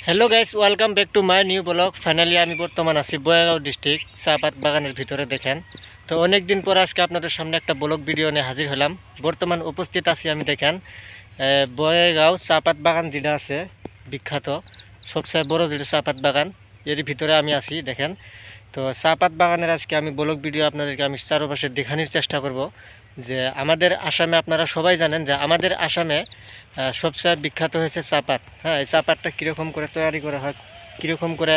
Hello guys, welcome back to my new blog. Finally আমি বর্তমান আছি বয়াগাঁও ডিস্ট্রিক্ট চাপাত বাগানের ভিতরে। দেখেন তো অনেক দিন পর আজকে আপনাদের সামনে একটা ব্লগ ভিডিও নিয়ে হাজির হলাম। বর্তমান উপস্থিত আছি আমি, দেখেন বয়াগাঁও চাপাত বাগান যেটা আছে বিখ্যাত, সবচেয়ে বড় যেটা চাপাত বাগান, এর ভিতরে আমি আছি। দেখেন তো চাপাত বাগানের আজকে আমি ব্লগ ভিডিও আপনাদেরকে আমি চারপাশে দেখানোর চেষ্টা করব। যে আমাদের আসামে, আপনারা সবাই জানেন যে আমাদের আসামে সবচেয়ে বিখ্যাত হয়েছে চাপাত। হ্যাঁ, এই চাপাতটা কীরকম করে তৈরি করা হয়, কীরকম করে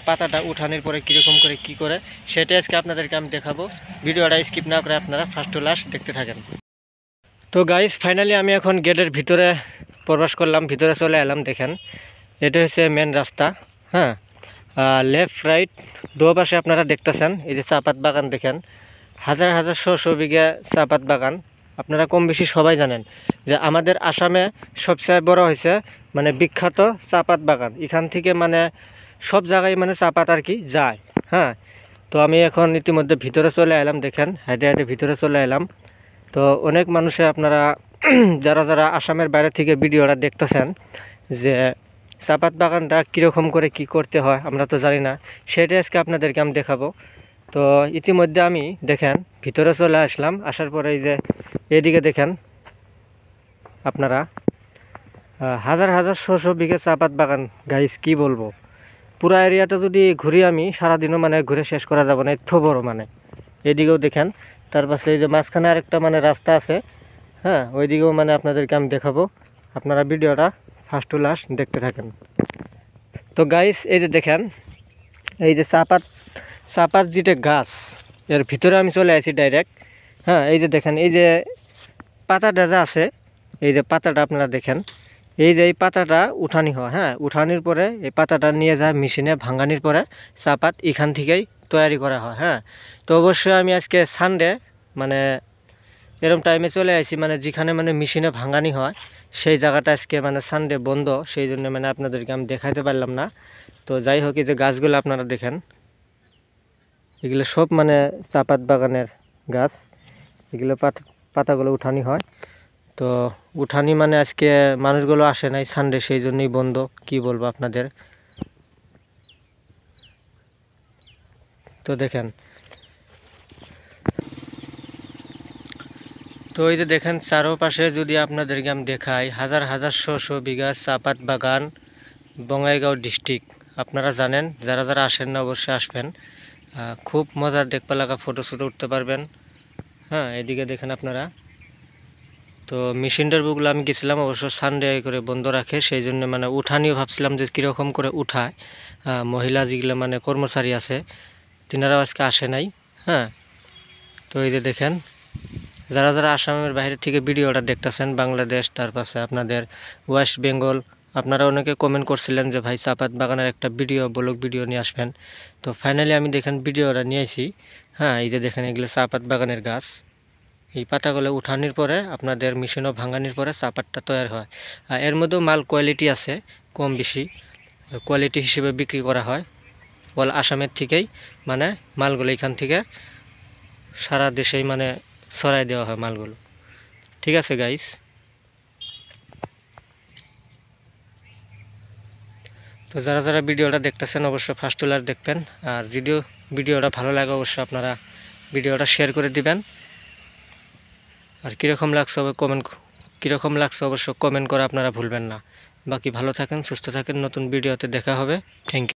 পাতাটা উঠানোর পরে কীরকম করে কি করে, সেটাই আজকে আপনাদেরকে আমি দেখাবো। ভিডিওটা স্কিপ না করে আপনারা ফার্স্ট টু লাস্ট দেখতে থাকেন। তো গাইস, ফাইনালি আমি এখন গেটের ভিতরে প্রবেশ করলাম, ভিতরে চলে এলাম। দেখেন এটা হচ্ছে মেন রাস্তা। হ্যাঁ, লেফট রাইট দু পাশে আপনারা দেখতেছেন এই যে চাপাত বাগান। দেখেন হাজার হাজার শো বিঘা চাপাত বাগান। আপনারা কম বেশি সবাই জানেন যে আমাদের আসামে সবচেয়ে বড় হয়েছে মানে বিখ্যাত চাপাত বাগান। এখান থেকে মানে সব জায়গায় মানে চাপাত আর কি যায়। হ্যাঁ, তো আমি এখন ইতিমধ্যে ভিতরে চলে এলাম। দেখেন হেঁটে হেঁটে ভিতরে চলে এলাম। তো অনেক মানুষে আপনারা যারা যারা আসামের বাইরে থেকে ভিডিওটা দেখতেছেন যে চাপাত বাগানটা কীরকম করে কি করতে হয় আমরা তো জানি না, সেটাই আজকে আপনাদেরকে আমি দেখাবো। তো ইতিমধ্যে আমি দেখেন ভিতরে চলে আসলাম। আসার পরে এই যে এদিকে দেখেন আপনারা হাজার হাজার শো বিঘা চাপাত বাগান। গাইস কি বলবো, পুরা এরিয়াটা যদি ঘুরি আমি সারাদিনও মানে ঘুরে শেষ করা যাবে না, এত বড়। মানে এদিকেও দেখেন, তার পাশে এই যে মাঝখানে আরেকটা মানে রাস্তা আছে। হ্যাঁ, ওইদিকেও মানে আপনাদেরকে আমি দেখাবো। আপনারা ভিডিওটা ফার্স্ট টু লাস্ট দেখতে থাকেন। তো গাইস এই যে দেখেন এই যে চাপাত যেটা গাছ, এর ভিতরে আমি চলে আসি ডাইরেক্ট। হ্যাঁ, এই যে দেখেন এই যে পাতাটা যা আছে, এই যে পাতাটা আপনারা দেখেন, এই যে এই পাতাটা উঠানি হয়। হ্যাঁ, উঠানির পরে এই পাতাটা নিয়ে যায় মেশিনে, ভাঙানির পরে চাপাত এখান থেকেই তৈরি করা হয়। হ্যাঁ, তো অবশ্যই আমি আজকে সানডে মানে এরকম টাইমে চলে আসি, মানে যেখানে মানে মেশিনে ভাঙানি হয় সেই জায়গাটা আজকে মানে সানডে বন্ধ, সেই জন্য মানে আপনাদেরকে আমি দেখাইতে পারলাম না। তো যাই হোক, এই যে গাছগুলো আপনারা দেখেন, এগুলো সব মানে চাপাত বাগানের গাছ। এগুলো পাতাগুলো উঠানি হয়। তো উঠানি মানে আজকে মানুষগুলো আসে নাই সানডে, সেই জন্যই বন্ধ। কি বলবো আপনাদের। তো দেখেন, তো এই যে দেখেন চারোপাশে যদি আপনাদেরকে আমি দেখাই, হাজার হাজার শো বিঘা চাপাত বাগান, বঙাইগাঁও ডিস্ট্রিক্ট। আপনারা জানেন, যারা যারা আসেন না অবশ্যই আসবেন। খুব মজার দেখতে লাগা ফটো উঠতে পারবেন। হ্যাঁ, এদিকে দেখেন আপনারা। তো মেশিনটার বুকগুলো আমি গেছিলাম, অবশ্য সানডে করে বন্ধ রাখে, সেই জন্য মানে উঠানিও ভাবছিলাম যে কীরকম করে উঠায়। মহিলা যেগুলো মানে কর্মচারী আছে তিনারাও আজকে আসে নাই। হ্যাঁ, তো এই যে দেখেন যারা যারা আসামের বাইরে থেকে ভিডিওটা দেখতেছেন, বাংলাদেশ, তার পাশে আপনাদের ওয়েস্ট বেঙ্গল, আপনারা অনেকে কমেন্ট করছিলেন যে ভাই চাপাত বাগানের একটা ব্লগ ভিডিও নিয়ে আসবেন। তো ফাইনালি আমি দেখেন ভিডিওটা নিয়ে আসি। হ্যাঁ, এই যে দেখেন এগুলো চাপাত বাগানের গাছ। এই পাতাগুলো উঠানোর পরে আপনাদের মেশিনও ভাঙানোর পরে চাপাতটা তৈরি হয়। আর এর মধ্যেও মাল কোয়ালিটি আছে, কম বেশি কোয়ালিটি হিসেবে বিক্রি করা হয়। অল আসামের থেকেই মানে মালগুলো এখান থেকে সারা দেশেই মানে ছড়াই দেওয়া হয় মালগুলো। ঠিক আছে গাইস। তো যারা যারা ভিডিওটা দেখতেছেন অবশ্যই ফার্স্ট টু লাস্ট দেখবেন। আর ভিডিওটা ভালো লাগে অবশ্যই আপনারা ভিডিওটা শেয়ার করে দিবেন। আর কীরকম লাগছে অবশ্য কমেন্ট করে আপনারা ভুলবেন না। বাকি ভালো থাকেন, সুস্থ থাকেন, নতুন ভিডিওতে দেখা হবে। Thank you.